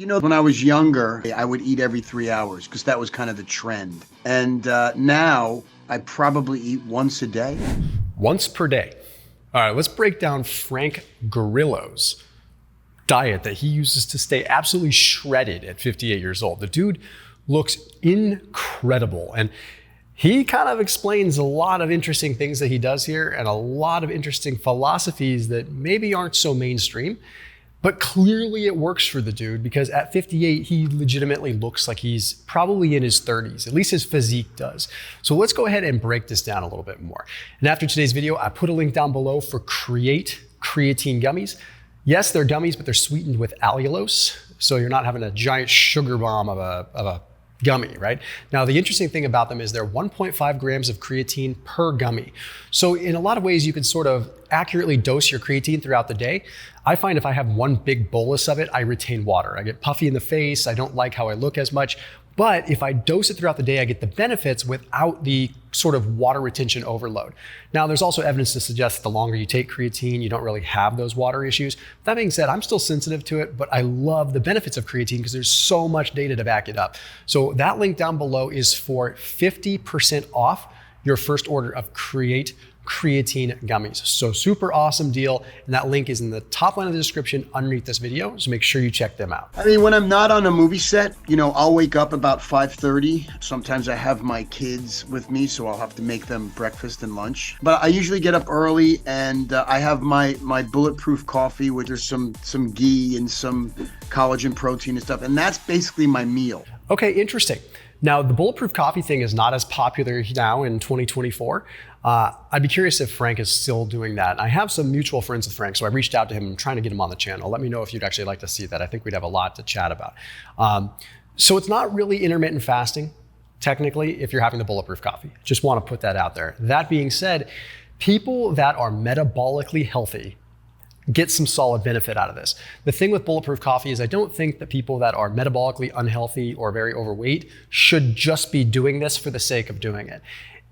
You know, when I was younger, I would eat every 3 hours because that was kind of the trend. And now I probably eat once a day. Once per day. All right, let's break down Frank Grillo's diet that he uses to stay absolutely shredded at 58 years old. The dude looks incredible. And he kind of explains a lot of interesting things that he does here and a lot of interesting philosophies that maybe aren't so mainstream. But clearly it works for the dude because at 58, he legitimately looks like he's probably in his 30s. At least his physique does. So let's go ahead and break this down a little bit more. And after today's video, I put a link down below for Creatine Gummies. Yes, they're gummies, but they're sweetened with allulose. So you're not having a giant sugar bomb of a gummy, right? Now, the interesting thing about them is they're 1.5 grams of creatine per gummy. So in a lot of ways, you can sort of accurately dose your creatine throughout the day. I find if I have one big bolus of it, I retain water. I get puffy in the face. I don't like how I look as much. But if I dose it throughout the day, I get the benefits without the sort of water retention overload. Now, there's also evidence to suggest that the longer you take creatine, you don't really have those water issues. That being said, I'm still sensitive to it, but I love the benefits of creatine because there's so much data to back it up. So that link down below is for 50% off your first order of Creatine Gummies. So super awesome deal. And that link is in the top line of the description underneath this video. So make sure you check them out. I mean, when I'm not on a movie set, you know, I'll wake up about 5:30. Sometimes I have my kids with me, so I'll have to make them breakfast and lunch. But I usually get up early and I have my bulletproof coffee, which is some ghee and some collagen protein and stuff. And that's basically my meal. Okay, interesting. Now, the bulletproof coffee thing is not as popular now in 2024. I'd be curious if Frank is still doing that. I have some mutual friends with Frank, so I reached out to him and trying to get him on the channel. Let me know if you'd actually like to see that. I think we'd have a lot to chat about. So it's not really intermittent fasting, technically, if you're having the bulletproof coffee. Just want to put that out there. That being said, people that are metabolically healthy get some solid benefit out of this. The thing with bulletproof coffee is I don't think that people that are metabolically unhealthy or very overweight should just be doing this for the sake of doing it.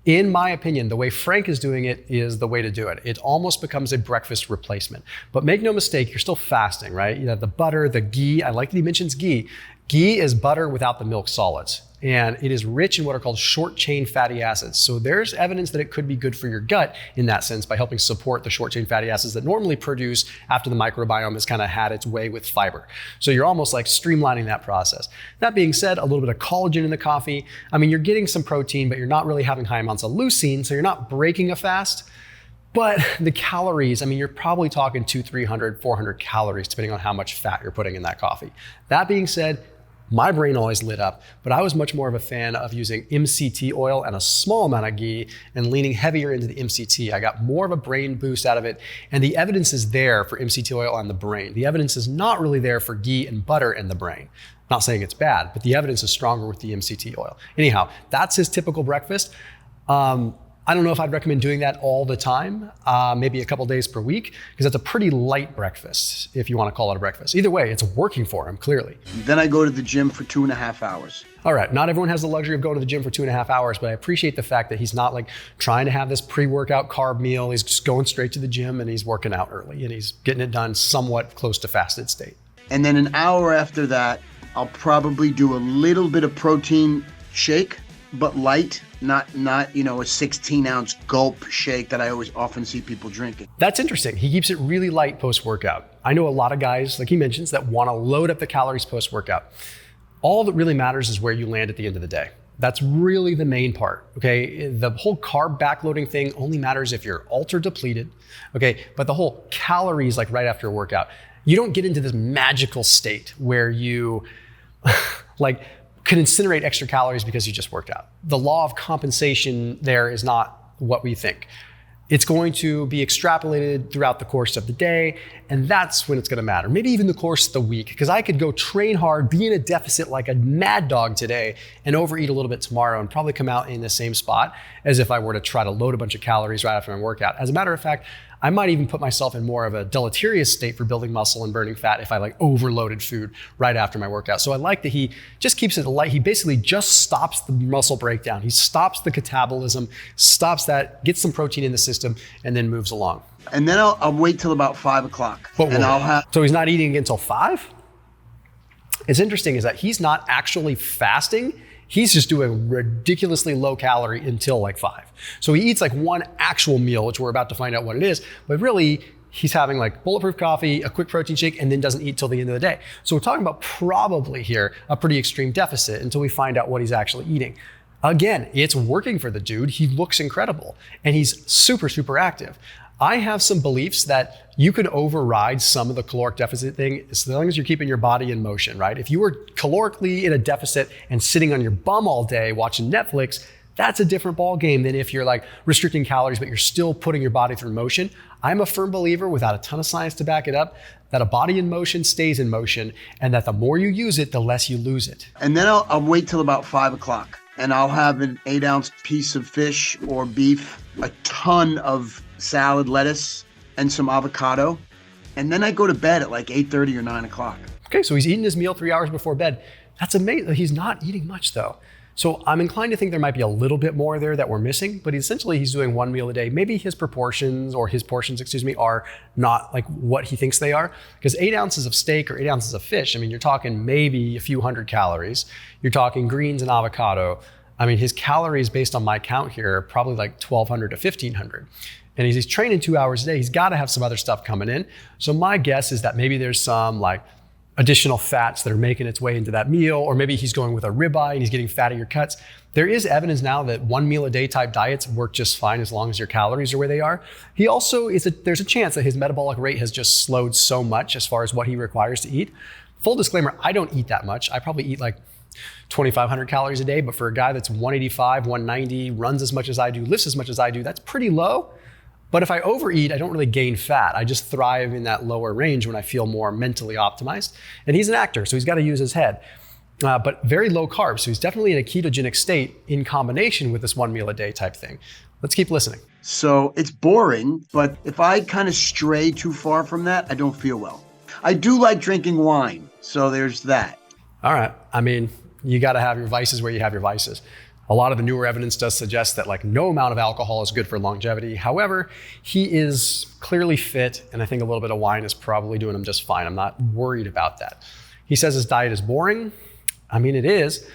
In my opinion, the way Frank is doing it is the way to do it. It almost becomes a breakfast replacement. But make no mistake, you're still fasting, right? You have the butter, the ghee. I like that he mentions ghee. Ghee is butter without the milk solids. And it is rich in what are called short chain fatty acids. So there's evidence that it could be good for your gut in that sense by helping support the short chain fatty acids that normally produce after the microbiome has kind of had its way with fiber. So you're almost like streamlining that process. That being said, a little bit of collagen in the coffee. I mean, you're getting some protein, but you're not really having high amounts of leucine, so you're not breaking a fast. But the calories, I mean, you're probably talking 200, 300, 400 calories, depending on how much fat you're putting in that coffee. That being said, my brain always lit up, but I was much more of a fan of using MCT oil and a small amount of ghee and leaning heavier into the MCT. I got more of a brain boost out of it, and the evidence is there for MCT oil and the brain. The evidence is not really there for ghee and butter in the brain. Not saying it's bad, but the evidence is stronger with the MCT oil. Anyhow, that's his typical breakfast. I don't know if I'd recommend doing that all the time, maybe a couple days per week, because that's a pretty light breakfast, if you want to call it a breakfast. Either way, it's working for him, clearly. Then I go to the gym for 2.5 hours. All right, not everyone has the luxury of going to the gym for 2.5 hours, but I appreciate the fact that he's not like trying to have this pre-workout carb meal. He's just going straight to the gym and he's working out early and he's getting it done somewhat close to fasted state. And then an hour after that, I'll probably do a little bit of protein shake, but light, not you know, a 16-ounce gulp shake that I often see people drinking. That's interesting. He keeps it really light post-workout. I know a lot of guys, like he mentions, that want to load up the calories post-workout. All that really matters is where you land at the end of the day. That's really the main part, okay? The whole carb backloading thing only matters if you're ultra depleted, okay? But the whole calories, like right after a workout, you don't get into this magical state where you like can incinerate extra calories because you just worked out. The law of compensation there is not what we think. It's going to be extrapolated throughout the course of the day, and that's when it's gonna matter. Maybe even the course of the week, because I could go train hard, be in a deficit like a mad dog today, and overeat a little bit tomorrow and probably come out in the same spot as if I were to try to load a bunch of calories right after my workout. As a matter of fact, I might even put myself in more of a deleterious state for building muscle and burning fat if I like overloaded food right after my workout. So I like that he just keeps it light. He basically just stops the muscle breakdown. He stops the catabolism, stops that, gets some protein in the system, and then moves along. And then I'll wait till about 5 o'clock. So he's not eating until 5? is interesting is that he's not actually fasting. He's just doing ridiculously low calorie until like 5. So he eats like one actual meal, which we're about to find out what it is, but really he's having like bulletproof coffee, a quick protein shake, and then doesn't eat till the end of the day. So we're talking about probably here a pretty extreme deficit until we find out what he's actually eating. Again, it's working for the dude. He looks incredible and he's super, super active. I have some beliefs that you can override some of the caloric deficit thing as long as you're keeping your body in motion, right? If you were calorically in a deficit and sitting on your bum all day watching Netflix, that's a different ball game than if you're like restricting calories, but you're still putting your body through motion. I'm a firm believer, without a ton of science to back it up, that a body in motion stays in motion, and that the more you use it, the less you lose it. And then I'll wait till about 5 o'clock and I'll have an 8-ounce piece of fish or beef, a ton of salad, lettuce, and some avocado. And then I go to bed at like 8:30 or 9 o'clock. Okay, so he's eating his meal 3 hours before bed. That's amazing. He's not eating much though. So I'm inclined to think there might be a little bit more there that we're missing, but essentially he's doing one meal a day. Maybe his portions, are not like what he thinks they are. Because 8 ounces of steak or 8 ounces of fish, I mean, you're talking maybe a few hundred calories. You're talking greens and avocado. I mean, his calories based on my count here are probably like 1,200 to 1,500. And he's training 2 hours a day. He's got to have some other stuff coming in. So my guess is that maybe there's some like additional fats that are making its way into that meal, or maybe he's going with a ribeye and he's getting fattier cuts. There is evidence now that 1 meal a day type diets work just fine as long as your calories are where they are. He also there's a chance that his metabolic rate has just slowed so much as far as what he requires to eat. Full disclaimer, I don't eat that much. I probably eat like 2,500 calories a day, but for a guy that's 185, 190, runs as much as I do, lifts as much as I do, that's pretty low. But if I overeat, I don't really gain fat. I just thrive in that lower range when I feel more mentally optimized. And he's an actor, so he's got to use his head. But very low carb, so he's definitely in a ketogenic state in combination with this 1 meal a day type thing. Let's keep listening. So it's boring, but if I kind of stray too far from that, I don't feel well. I do like drinking wine, so there's that. All right. I mean, you got to have your vices where you have your vices. A lot of the newer evidence does suggest that like no amount of alcohol is good for longevity. However, he is clearly fit, and I think a little bit of wine is probably doing him just fine. I'm not worried about that. He says his diet is boring. I mean, it is.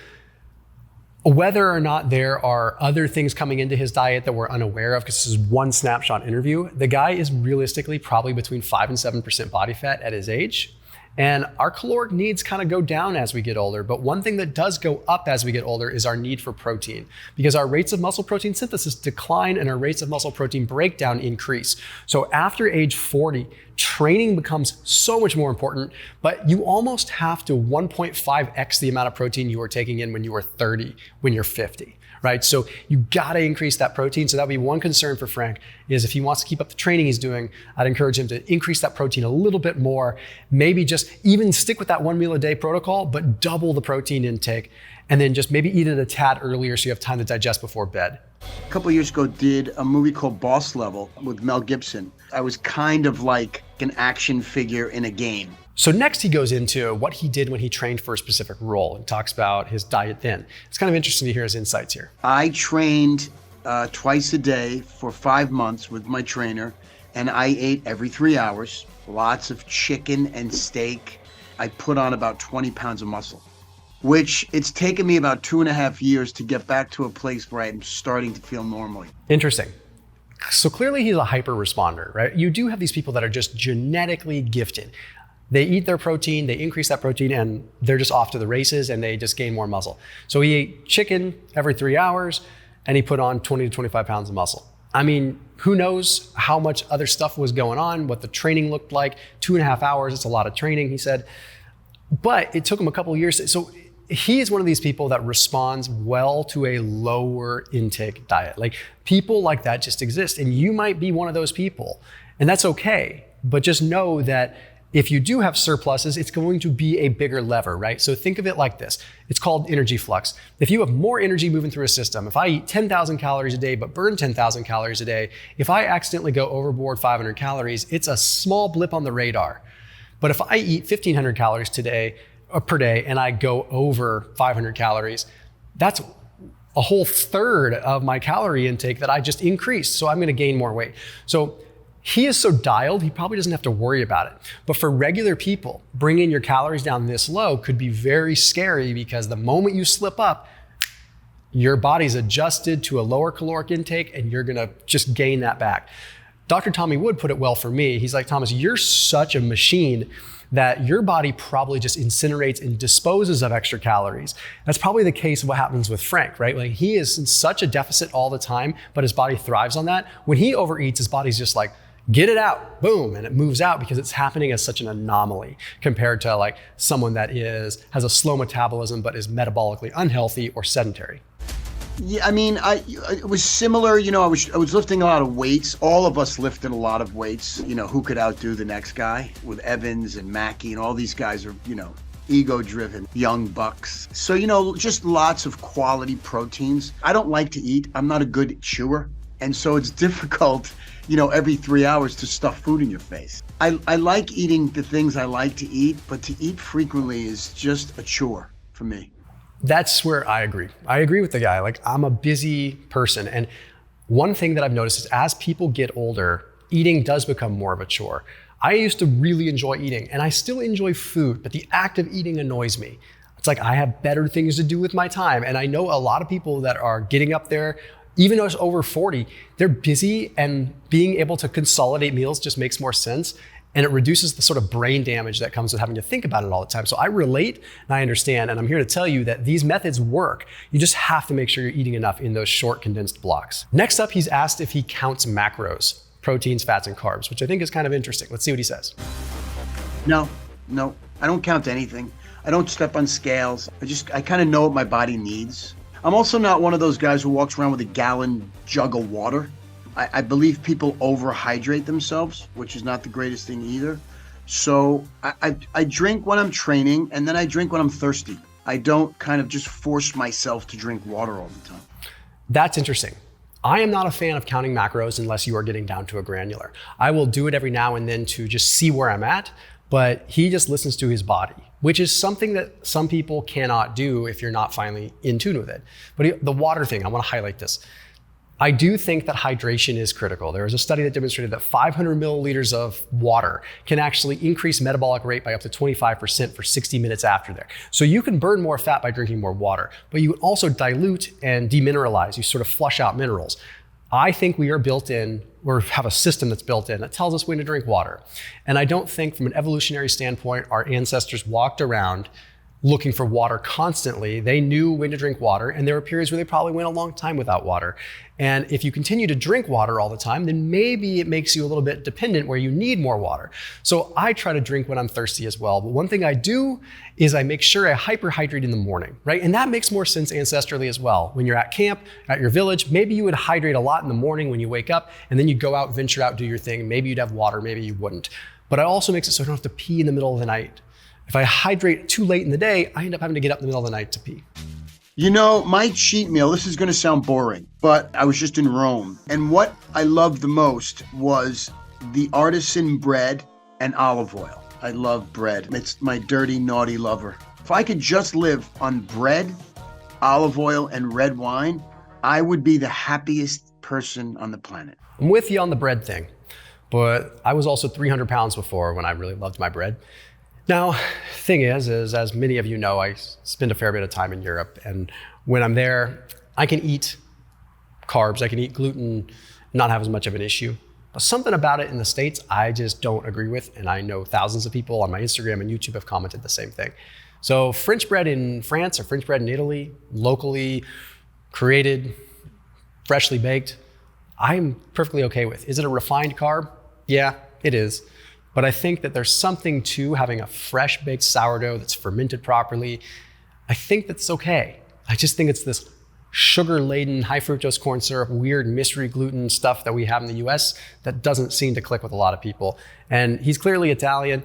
Whether or not there are other things coming into his diet that we're unaware of, because this is one snapshot interview, the guy is realistically probably between 5 and 7% body fat at his age. And our caloric needs kind of go down as we get older. But one thing that does go up as we get older is our need for protein, because our rates of muscle protein synthesis decline and our rates of muscle protein breakdown increase. So after age 40, training becomes so much more important, but you almost have to 1.5x the amount of protein you were taking in when you were 30, when you're 50. Right? So you gotta increase that protein. So that would be one concern for Frank, is if he wants to keep up the training he's doing, I'd encourage him to increase that protein a little bit more, maybe just even stick with that 1 meal a day protocol, but double the protein intake, and then just maybe eat it a tad earlier so you have time to digest before bed. A couple of years ago, did a movie called Boss Level with Mel Gibson. I was kind of like an action figure in a game. So next he goes into what he did when he trained for a specific role and talks about his diet then. It's kind of interesting to hear his insights here. I trained twice a day for 5 months with my trainer, and I ate every 3 hours, lots of chicken and steak. I put on about 20 pounds of muscle, which it's taken me about 2.5 years to get back to a place where I'm starting to feel normally. Interesting. So clearly he's a hyper responder, right? You do have these people that are just genetically gifted. They eat their protein, they increase that protein, and they're just off to the races and they just gain more muscle. So he ate chicken every 3 hours and he put on 20 to 25 pounds of muscle. I mean, who knows how much other stuff was going on, what the training looked like. 2.5 hours, it's a lot of training, he said. But it took him a couple of years. So he is one of these people that responds well to a lower intake diet. Like, people like that just exist, and you might be one of those people, and that's okay. But just know that if you do have surpluses, it's going to be a bigger lever, right? So think of it like this. It's called energy flux. If you have more energy moving through a system, if I eat 10,000 calories a day but burn 10,000 calories a day, if I accidentally go overboard 500 calories, it's a small blip on the radar. But if I eat 1,500 calories per day and I go over 500 calories, that's a whole third of my calorie intake that I just increased. So I'm gonna gain more weight. So He is so dialed, he probably doesn't have to worry about it. But for regular people, bringing your calories down this low could be very scary because the moment you slip up, your body's adjusted to a lower caloric intake and you're gonna just gain that back. Dr. Tommy Wood put it well for me. He's like, Thomas, you're such a machine that your body probably just incinerates and disposes of extra calories. That's probably the case of what happens with Frank, right? Like he is in such a deficit all the time, but his body thrives on that. When he overeats, his body's just like, get it out, boom, and it moves out because it's happening as such an anomaly compared to like someone that has a slow metabolism but is metabolically unhealthy or sedentary. Yeah, I mean, it was similar. I was lifting a lot of weights. All of us lifted a lot of weights. Who could outdo the next guy with Evans and Mackey, and all these guys are, ego-driven young bucks. So, just lots of quality proteins. I don't like to eat. I'm not a good chewer, and so it's difficult, every 3 hours to stuff food in your face. I like eating the things I like to eat, but to eat frequently is just a chore for me. That's where I agree. I agree with the guy. Like I'm a busy person. And one thing that I've noticed is as people get older, eating does become more of a chore. I used to really enjoy eating and I still enjoy food, but the act of eating annoys me. It's like I have better things to do with my time. And I know a lot of people that are getting up there, even though it's over 40, they're busy and being able to consolidate meals just makes more sense. And it reduces the sort of brain damage that comes with having to think about it all the time. So I relate and I understand, and I'm here to tell you that these methods work. You just have to make sure you're eating enough in those short condensed blocks. Next up, he's asked if he counts macros, proteins, fats, and carbs, which I think is kind of interesting. Let's see what he says. No, I don't count anything. I don't step on scales. I kind of know what my body needs. I'm also not one of those guys who walks around with a gallon jug of water. I believe people overhydrate themselves, which is not the greatest thing either. So I drink when I'm training and then I drink when I'm thirsty. I don't kind of just force myself to drink water all the time. That's interesting. I am not a fan of counting macros unless you are getting down to a granular. I will do it every now and then to just see where I'm at, but he just listens to his body, which is something that some people cannot do if you're not finally in tune with it. But the water thing, I want to highlight this. I do think that hydration is critical. There was a study that demonstrated that 500 milliliters of water can actually increase metabolic rate by up to 25% for 60 minutes after there. So you can burn more fat by drinking more water, but you also dilute and demineralize. You sort of flush out minerals. I think we are built in, or have a system that's built in that tells us when to drink water. And I don't think from an evolutionary standpoint, our ancestors walked around looking for water constantly. They knew when to drink water, and there were periods where they probably went a long time without water. And if you continue to drink water all the time, then maybe it makes you a little bit dependent where you need more water. So I try to drink when I'm thirsty as well. But one thing I do is I make sure I hyperhydrate in the morning, right? And that makes more sense ancestrally as well. When you're at camp, at your village, maybe you would hydrate a lot in the morning when you wake up, and then you go out, venture out, do your thing. Maybe you'd have water, maybe you wouldn't. But it also makes it so I don't have to pee in the middle of the night. If I hydrate too late in the day, I end up having to get up in the middle of the night to pee. My cheat meal, this is going to sound boring, but I was just in Rome. And what I loved the most was the artisan bread and olive oil. I love bread. It's my dirty, naughty lover. If I could just live on bread, olive oil, and red wine, I would be the happiest person on the planet. I'm with you on the bread thing, but I was also 300 pounds before when I really loved my bread. Now, thing is, as many of you know, I spend a fair bit of time in Europe, and when I'm there, I can eat carbs, I can eat gluten, not have as much of an issue. But something about it in the States, I just don't agree with, and I know thousands of people on my Instagram and YouTube have commented the same thing. So French bread in France or French bread in Italy, locally created, freshly baked, I'm perfectly okay with. Is it a refined carb? Yeah, it is. But I think that there's something to having a fresh baked sourdough that's fermented properly. I think that's okay. I just think it's this sugar-laden, high fructose corn syrup, weird mystery gluten stuff that we have in the US that doesn't seem to click with a lot of people. And he's clearly Italian.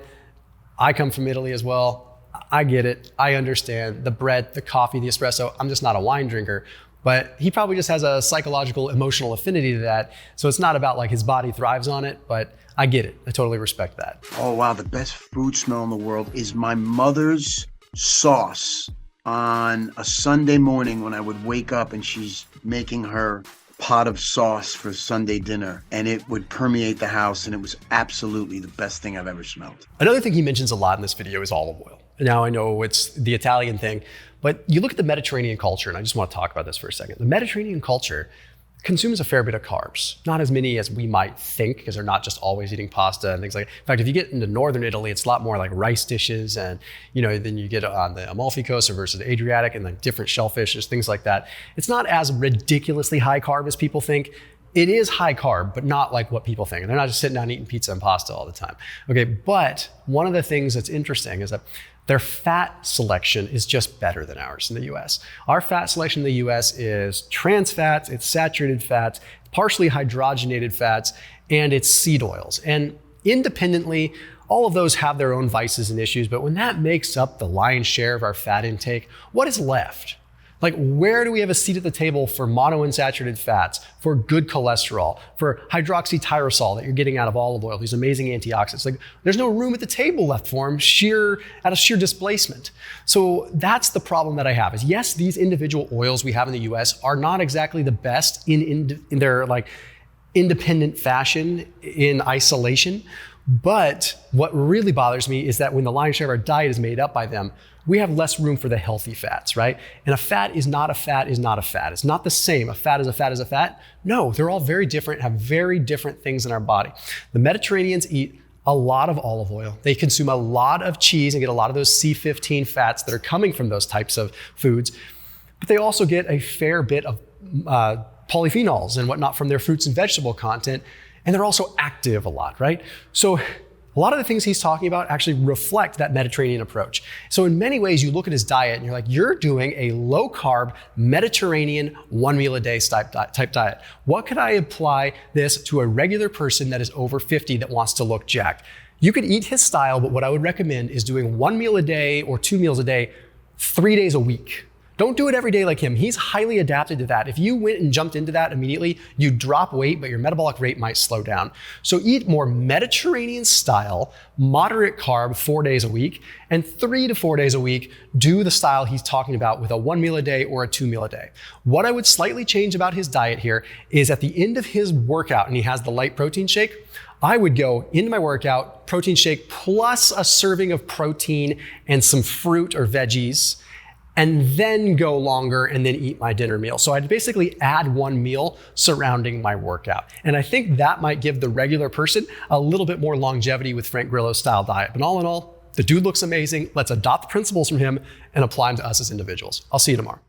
I come from Italy as well. I get it. I understand the bread, the coffee, the espresso. I'm just not a wine drinker. But he probably just has a psychological, emotional affinity to that. So it's not about like his body thrives on it, but I get it. I totally respect that. Oh, wow. The best food smell in the world is my mother's sauce on a Sunday morning when I would wake up and she's making her pot of sauce for Sunday dinner, and it would permeate the house, and it was absolutely the best thing I've ever smelled. Another thing he mentions a lot in this video is olive oil. Now I know it's the Italian thing, but you look at the Mediterranean culture, and I just want to talk about this for a second. The Mediterranean culture consumes a fair bit of carbs, not as many as we might think, because they're not just always eating pasta and things like that. In fact, if you get into northern Italy, it's a lot more like rice dishes, and then you get on the Amalfi Coast versus the Adriatic and like different shellfishes, things like that. It's not as ridiculously high carb as people think. It is high carb, but not like what people think. And they're not just sitting down eating pizza and pasta all the time. Okay, but one of the things that's interesting is that their fat selection is just better than ours in the US. Our fat selection in the US is trans fats, it's saturated fats, partially hydrogenated fats, and it's seed oils. And independently, all of those have their own vices and issues, but when that makes up the lion's share of our fat intake, what is left? Like, where do we have a seat at the table for monounsaturated fats, for good cholesterol, for hydroxytyrosol that you're getting out of olive oil, these amazing antioxidants? Like, there's no room at the table left for them, out of sheer displacement. So that's the problem that I have is, yes, these individual oils we have in the US are not exactly the best in their like independent fashion in isolation. But what really bothers me is that when the lion's share of our diet is made up by them, we have less room for the healthy fats, right? And a fat is not a fat is not a fat. It's not the same. A fat is a fat is a fat. No, they're all very different, have very different things in our body. The Mediterraneans eat a lot of olive oil. They consume a lot of cheese and get a lot of those C15 fats that are coming from those types of foods. But they also get a fair bit of polyphenols and whatnot from their fruits and vegetable content. And they're also active a lot, right? So a lot of the things he's talking about actually reflect that Mediterranean approach. So in many ways, you look at his diet and you're like, you're doing a low carb Mediterranean 1 meal a day type diet. What could I apply this to a regular person that is over 50 that wants to look jacked? You could eat his style, but what I would recommend is doing 1 meal a day or 2 meals a day, 3 days a week. Don't do it every day like him. He's highly adapted to that. If you went and jumped into that immediately, you'd drop weight, but your metabolic rate might slow down. So eat more Mediterranean style, moderate carb 4 days a week, and 3 to 4 days a week, do the style he's talking about with a 1 meal a day or a 2 meal a day. What I would slightly change about his diet here is at the end of his workout, and he has the light protein shake, I would go into my workout, protein shake plus a serving of protein and some fruit or veggies, and then go longer and then eat my dinner meal. So I'd basically add 1 meal surrounding my workout. And I think that might give the regular person a little bit more longevity with Frank Grillo's style diet. But all in all, the dude looks amazing. Let's adopt the principles from him and apply them to us as individuals. I'll see you tomorrow.